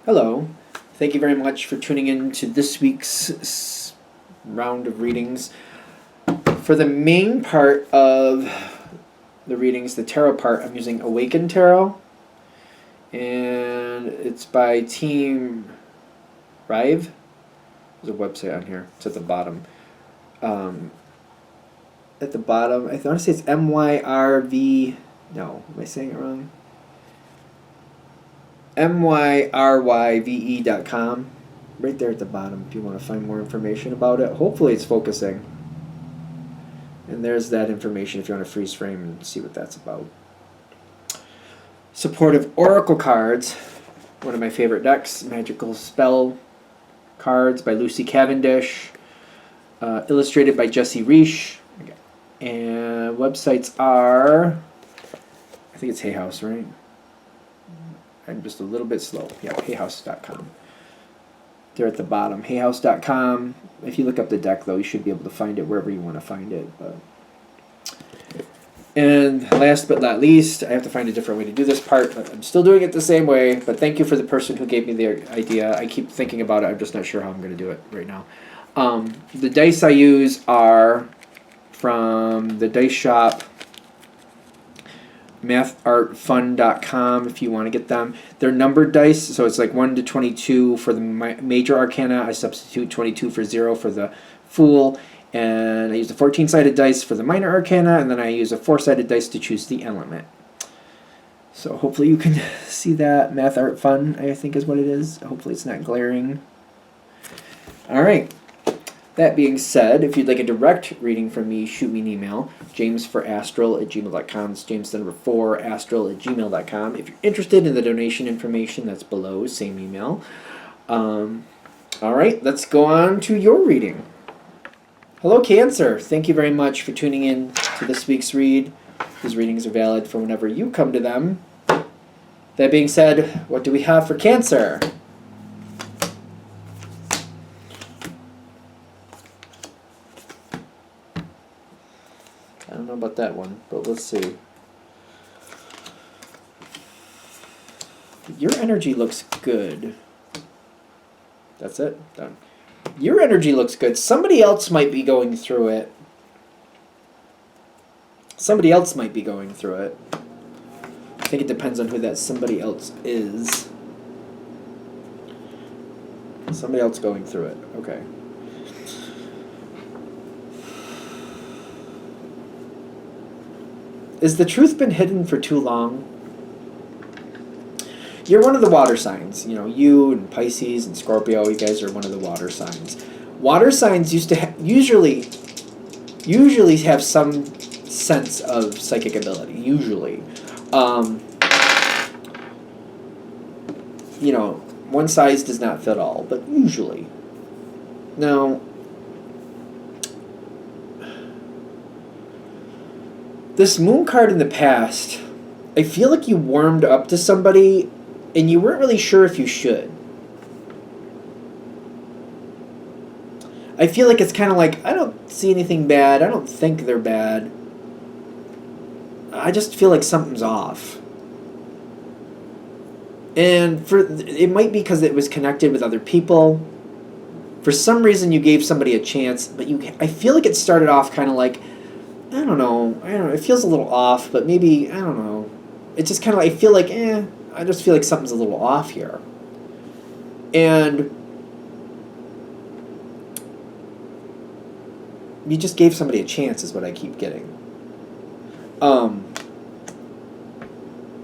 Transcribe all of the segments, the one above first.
Hello. Thank you very much for tuning in to this week's round of readings. For the main part of the readings, the tarot part, I'm using Awaken Tarot. And it's by Team Rive. There's a website on here. It's at the bottom. At the bottom, I want to say it's MYRV. No, am I saying it wrong? MYRYVE.com. Right there at the bottom if you want to find more information about it. Hopefully it's focusing. And there's that information if you want to freeze frame and see what that's about. Supportive Oracle cards. One of my favorite decks. Magical Spell cards by Lucy Cavendish. Illustrated by Jesse Reish. And websites are... I think it's Hay House, right? I'm just a little bit slow. Yeah, hayhouse.com. They're at the bottom. hayhouse.com. If you look up the deck, though, you should be able to find it wherever you want to find it. And last but not least, I have to find a different way to do this part, but I'm still doing it the same way. But thank you for the person who gave me the idea. I keep thinking about it. I'm just not sure how I'm going to do it right now. The dice I use are from the dice shop, mathartfun.com if you want to get them. They're numbered dice, so it's like 1 to 22 for the major arcana. I substitute 22 for 0 for the Fool, and I use a 14-sided dice for the minor arcana, and then I use a 4-sided dice to choose the element. So hopefully you can see that. Math Art Fun, I think is what it is. Hopefully it's not glaring. Alright. That being said, if you'd like a direct reading from me, shoot me an email, jamesforastral@gmail.com. It's james4astral@gmail.com. If you're interested in the donation information, that's below, same email. All right, let's go on to your reading. Hello, Cancer. Thank you very much for tuning in to this week's read. These readings are valid for whenever you come to them. That being said, what do we have for Cancer? I don't know about that one, but let's see. Your energy looks good. That's it. Done. Your energy looks good. Somebody else might be going through it. Somebody else might be going through it. I think it depends on who that somebody else is. Somebody else going through it. Okay. Has the truth been hidden for too long? You're one of the water signs. You know, you and Pisces and Scorpio, you guys are one of the water signs. Water signs usually have some sense of psychic ability. Usually. You know, one size does not fit all, but usually. Now, this moon card in the past, I feel like you warmed up to somebody and you weren't really sure if you should. I feel like it's kind of like, I don't see anything bad. I don't think they're bad. I just feel like something's off. And it might be because it was connected with other people. For some reason you gave somebody a chance, but I feel like it started off kind of like, I don't know, it feels a little off, but maybe, I don't know. It's just kind of like, I feel like, I just feel like something's a little off here. And you just gave somebody a chance is what I keep getting.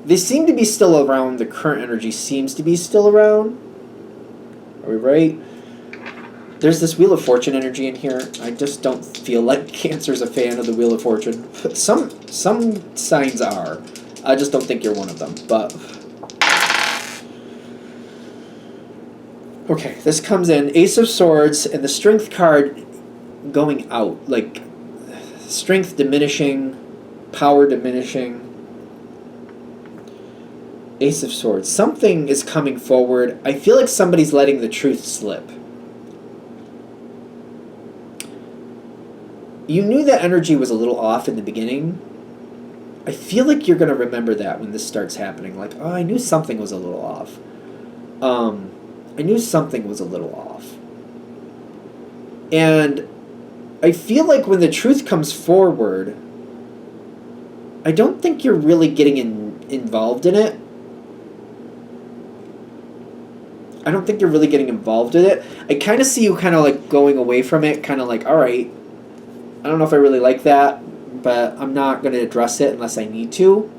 They seem to be still around. The current energy seems to be still around. Are we right? There's this Wheel of Fortune energy in here. I just don't feel like Cancer's a fan of the Wheel of Fortune. Some signs are. I just don't think you're one of them. But okay, this comes in Ace of Swords and the Strength card going out. Like strength diminishing, power diminishing. Ace of Swords. Something is coming forward. I feel like somebody's letting the truth slip. You knew that energy was a little off in the beginning. I feel like you're going to remember that when this starts happening. Like, oh, I knew something was a little off. I knew something was a little off. And I feel like when the truth comes forward, I don't think you're really getting involved in it. I don't think you're really getting involved in it. I kind of see you kind of like going away from it, kind of like, all right, I don't know if I really like that, but I'm not going to address it unless I need to.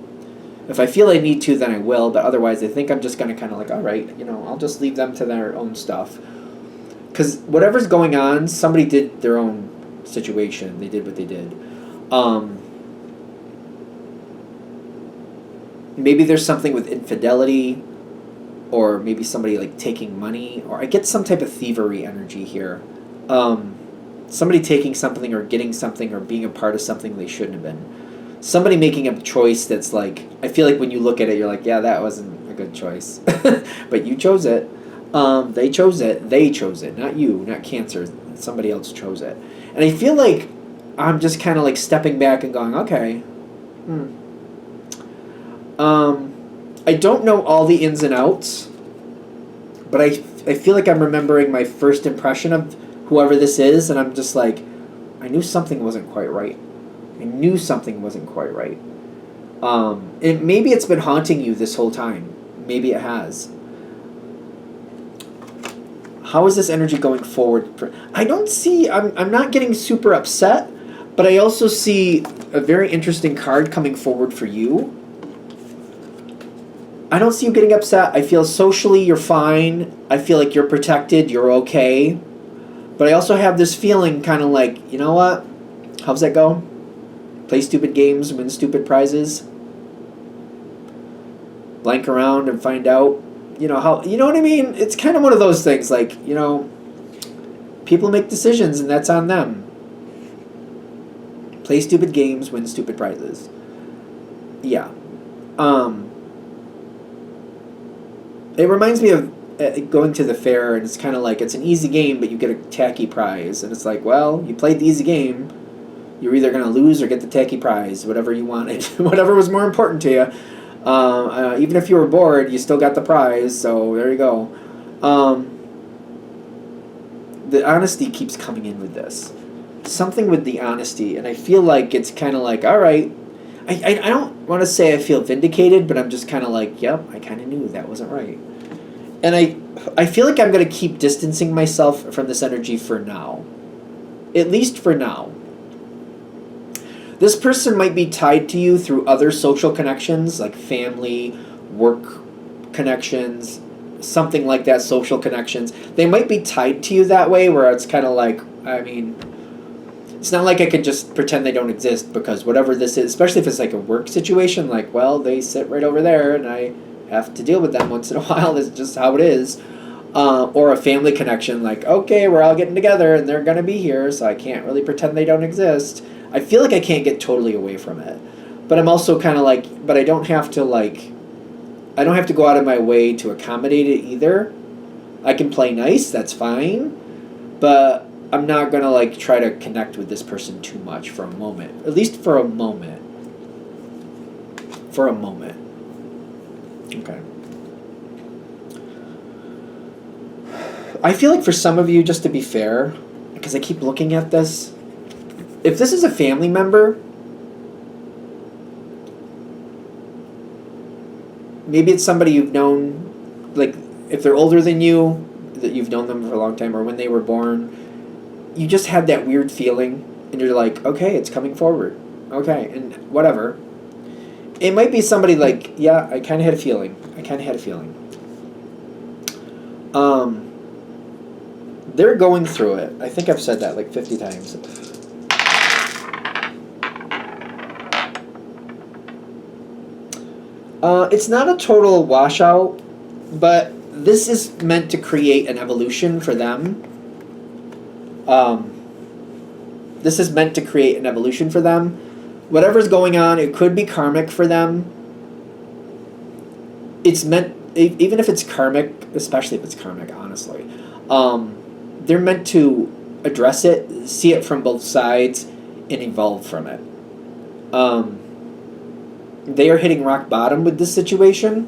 If I feel I need to, then I will, but otherwise I think I'm just going to kind of like, all right, I'll just leave them to their own stuff. Because whatever's going on, somebody did their own situation. They did what they did. Maybe there's something with infidelity, or maybe somebody like taking money, or I get some type of thievery energy here. Somebody taking something or getting something or being a part of something they shouldn't have been. Somebody making a choice that's like, I feel like when you look at it, you're like, yeah, that wasn't a good choice. But you chose it. They chose it, not you, not Cancer. Somebody else chose it. And I feel like I'm just kind of like stepping back and going, okay. I don't know all the ins and outs, but I feel like I'm remembering my first impression of whoever this is, and I'm just like, I knew something wasn't quite right. Maybe it's been haunting you this whole time. Maybe it has. How is this energy going forward? I don't see, I'm not getting super upset, but I also see a very interesting card coming forward for you. I don't see you getting upset. I feel socially you're fine. I feel like you're protected, you're okay. But I also have this feeling kind of like, you know what? How's that go? Play stupid games, win stupid prizes. Blank around and find out. You know what I mean? It's kind of one of those things like, people make decisions and that's on them. Play stupid games, win stupid prizes. Yeah. It reminds me of going to the fair, and it's kind of like it's an easy game, but you get a tacky prize. And it's like, well, you played the easy game. You're either going to lose or get the tacky prize, whatever you wanted, whatever was more important to you. Even if you were bored, you still got the prize, so there you go. The honesty keeps coming in with this. Something with the honesty, and I feel like it's kind of like, all right, I don't want to say I feel vindicated, but I'm just kind of like, yep, I kind of knew that wasn't right. And I feel like I'm going to keep distancing myself from this energy for now. At least for now. This person might be tied to you through other social connections, like family, work connections, something like that, social connections. They might be tied to you that way, where it's kind of like, it's not like I could just pretend they don't exist, because whatever this is, especially if it's like a work situation, like, well, they sit right over there and I have to deal with them once in a while. That's just how it is. Or a family connection, like, okay, we're all getting together and they're going to be here, so I can't really pretend they don't exist. I feel like I can't get totally away from it. But I'm also kind of like, but I don't have to go out of my way to accommodate it either. I can play nice, that's fine. But I'm not going to try to connect with this person too much for a moment. At least for a moment. For a moment. Okay. I feel like for some of you, just to be fair, because I keep looking at this, if this is a family member, maybe it's somebody you've known, like if they're older than you, that you've known them for a long time, or when they were born, you just had that weird feeling, and you're like, okay, it's coming forward. Okay, and whatever. It might be somebody like, yeah, I kind of had a feeling. They're going through it. I think I've said that like 50 times. It's not a total washout, but this is meant to create an evolution for them. Whatever's going on, it could be karmic for them. It's meant, even if it's karmic, especially if it's karmic, honestly, they're meant to address it, see it from both sides, and evolve from it. They are hitting rock bottom with this situation.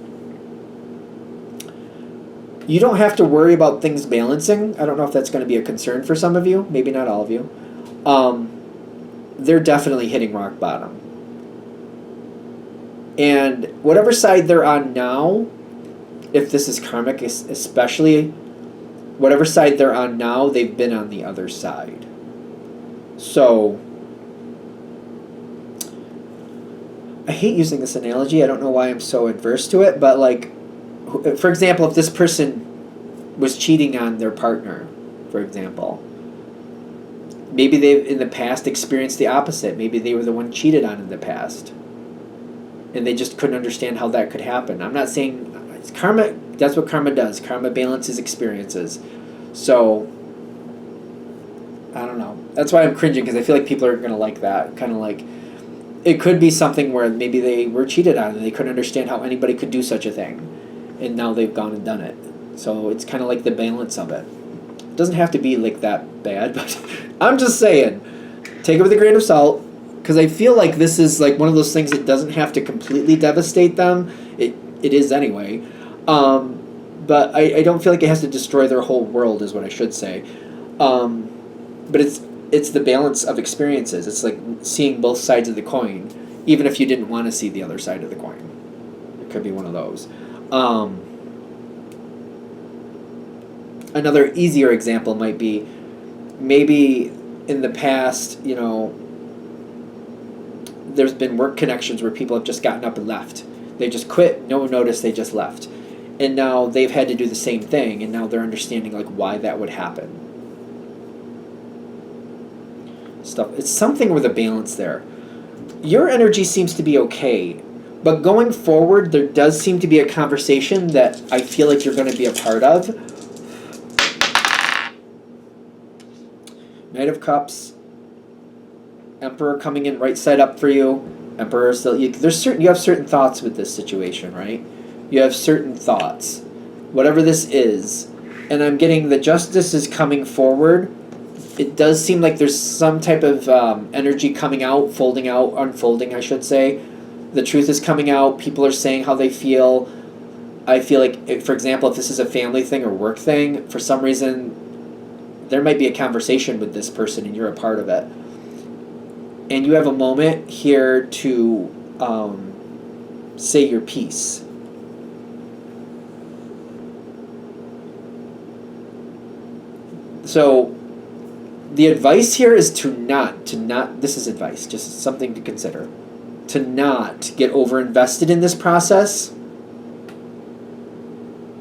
You don't have to worry about things balancing. I don't know if that's going to be a concern for some of you, maybe not all of you. They're definitely hitting rock bottom. And whatever side they're on now, if this is karmic especially, whatever side they're on now, they've been on the other side. So, I hate using this analogy. I don't know why I'm so adverse to it, but like, for example, if this person was cheating on their partner, for example, maybe they've in the past experienced the opposite. Maybe they were the one cheated on in the past, and they just couldn't understand how that could happen. I'm not saying it's karma. That's what karma does. Karma balances experiences. So, I don't know. That's why I'm cringing, because I feel like people are going to like that. Kind of like, it could be something where maybe they were cheated on and they couldn't understand how anybody could do such a thing. And now they've gone and done it. So it's kind of like the balance of it. It doesn't have to be like that bad, but I'm just saying, take it with a grain of salt, because I feel like this is like one of those things that doesn't have to completely devastate them. It is anyway. But I don't feel like it has to destroy their whole world, is what I should say. But it's the balance of experiences. It's like seeing both sides of the coin, even if you didn't want to see the other side of the coin. It could be one of those. Another easier example might be, maybe in the past, there's been work connections where people have just gotten up and left. They just quit, no one noticed, they just left. And now they've had to do the same thing, and now they're understanding like why that would happen. It's something with a balance there. Your energy seems to be okay, but going forward, there does seem to be a conversation that I feel like you're going to be a part of. Knight of Cups, Emperor coming in right side up for you. Emperor still. You have certain thoughts with this situation, right? You have certain thoughts, whatever this is, and I'm getting the Justice is coming forward. It does seem like there's some type of energy coming out, folding out, unfolding, I should say. The truth is coming out. People are saying how they feel. I feel like, for example, if this is a family thing or work thing, for some reason, there might be a conversation with this person and you're a part of it. And you have a moment here to say your piece. So, the advice here is to not, this is advice, just something to consider, to not get over-invested in this process.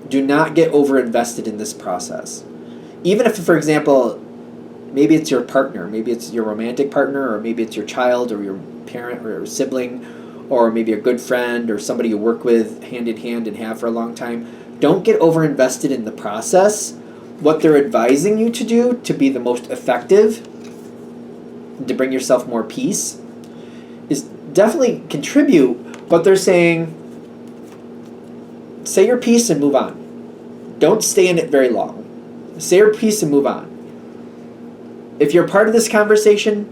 Do not get over-invested in this process. Even if, for example, maybe it's your partner, maybe it's your romantic partner, or maybe it's your child, or your parent, or your sibling, or maybe a good friend, or somebody you work with hand in hand and have for a long time. Don't get over-invested in the process. What they're advising you to do to be the most effective, to bring yourself more peace, is definitely contribute, but they're saying, say your piece and move on. Don't stay in it very long. Say your piece and move on. If you're part of this conversation,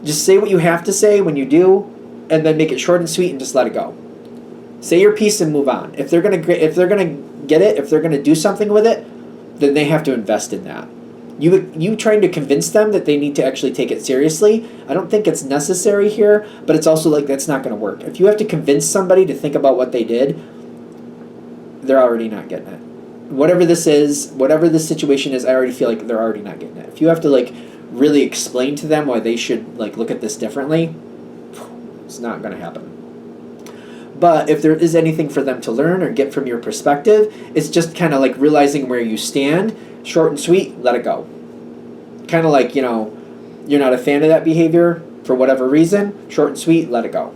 just say what you have to say when you do, and then make it short and sweet and just let it go. Say your piece and move on. If they're gonna get it, if they're gonna do something with it, then they have to invest in that. You trying to convince them that they need to actually take it seriously, I don't think it's necessary here, but it's also like that's not going to work. If you have to convince somebody to think about what they did, they're already not getting it. Whatever this is, whatever this situation is, I already feel like they're already not getting it. If you have to like really explain to them why they should like look at this differently, it's not going to happen. But if there is anything for them to learn or get from your perspective, it's just kind of like realizing where you stand, short and sweet, let it go. Kind of like, you're not a fan of that behavior for whatever reason, short and sweet, let it go.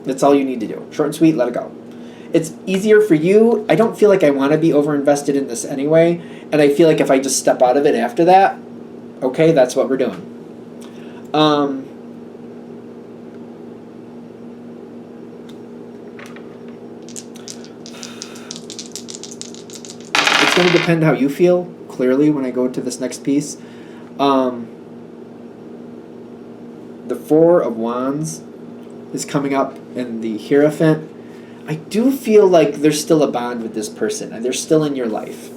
That's all you need to do. Short and sweet, let it go. It's easier for you. I don't feel like I want to be over-invested in this anyway, and I feel like if I just step out of it after that, okay, that's what we're doing. It's going to depend how you feel, clearly, when I go into this next piece. The Four of Wands is coming up in the Hierophant. I do feel like there's still a bond with this person and they're still in your life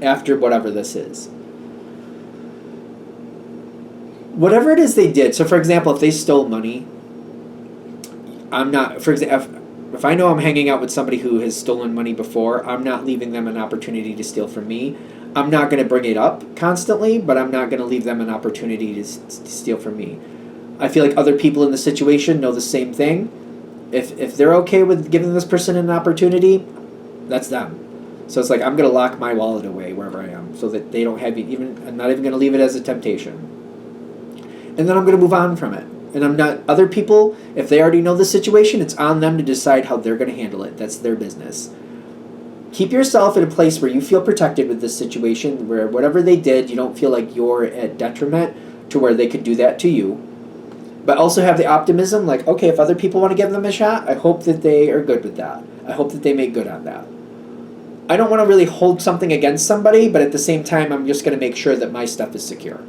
after whatever this is. Whatever it is they did. So, for example, if they stole money, I'm not, for example, if I know I'm hanging out with somebody who has stolen money before, I'm not leaving them an opportunity to steal from me. I'm not going to bring it up constantly, but I'm not going to leave them an opportunity to steal from me. I feel like other people in the situation know the same thing. If they're okay with giving this person an opportunity, that's them. So it's like I'm going to lock my wallet away wherever I am so that they don't have even, I'm not even going to leave it as a temptation. And then I'm going to move on from it. And I'm not, other people, if they already know the situation, it's on them to decide how they're going to handle it. That's their business. Keep yourself in a place where you feel protected with this situation, where whatever they did, you don't feel like you're at detriment to where they could do that to you. But also have the optimism, like, okay, if other people want to give them a shot, I hope that they are good with that. I hope that they make good on that. I don't want to really hold something against somebody, but at the same time, I'm just going to make sure that my stuff is secure.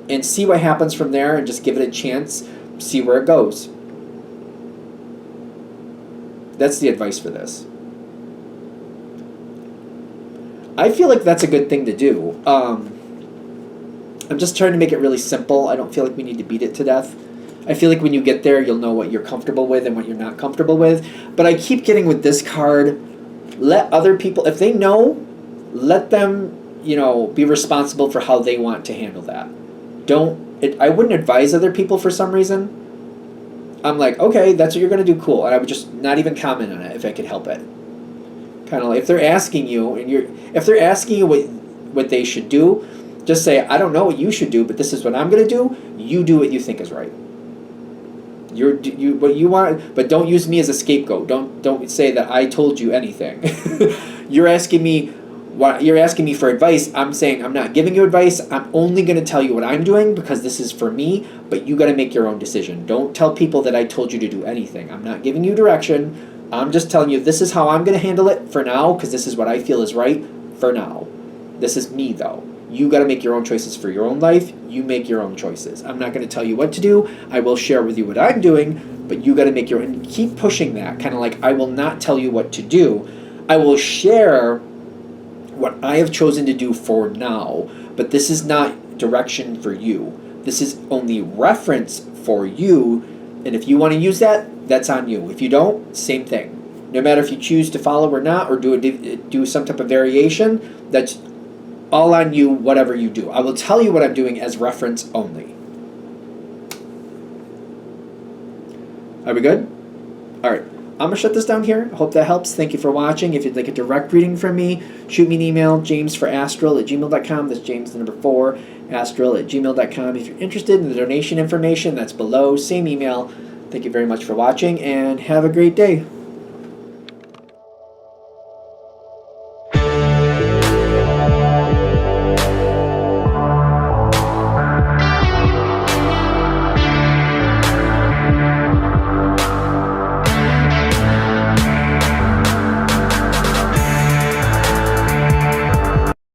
And see what happens from there and just give it a chance, see where it goes. That's the advice for this. I feel like that's a good thing to do. I'm just trying to make it really simple. I don't feel like we need to beat it to death. I feel like when you get there, you'll know what you're comfortable with and what you're not comfortable with. But I keep getting with this card, let other people, if they know, let them, be responsible for how they want to handle that. I wouldn't advise other people for some reason. I'm like, okay, that's what you're going to do, cool. And I would just not even comment on it if I could help it. Kind of like, if they're asking you, what they should do, just say, I don't know what you should do, but this is what I'm going to do. You do what you think is right. What you want, but don't use me as a scapegoat. Don't say that I told you anything. You're asking me for advice. I'm saying I'm not giving you advice. I'm only going to tell you what I'm doing because this is for me, but you got to make your own decision. Don't tell people that I told you to do anything. I'm not giving you direction. I'm just telling you this is how I'm going to handle it for now because this is what I feel is right for now. This is me, though. You got to make your own choices for your own life. You make your own choices. I'm not going to tell you what to do. I will share with you what I'm doing, but you got to make your own. Keep pushing that. Kind of like I will not tell you what to do. I will share what I have chosen to do for now, but this is not direction for you. This is only reference for you, and if you want to use that, that's on you. If you don't, same thing. No matter if you choose to follow or not, or do some type of variation, that's all on you, whatever you do. I will tell you what I'm doing as reference only. Are we good? All right. I'm going to shut this down here. I hope that helps. Thank you for watching. If you'd like a direct reading from me, shoot me an email, jamesforastral@gmail.com. That's James, the number 4, astral@gmail.com. If you're interested in the donation information, that's below. Same email. Thank you very much for watching, and have a great day.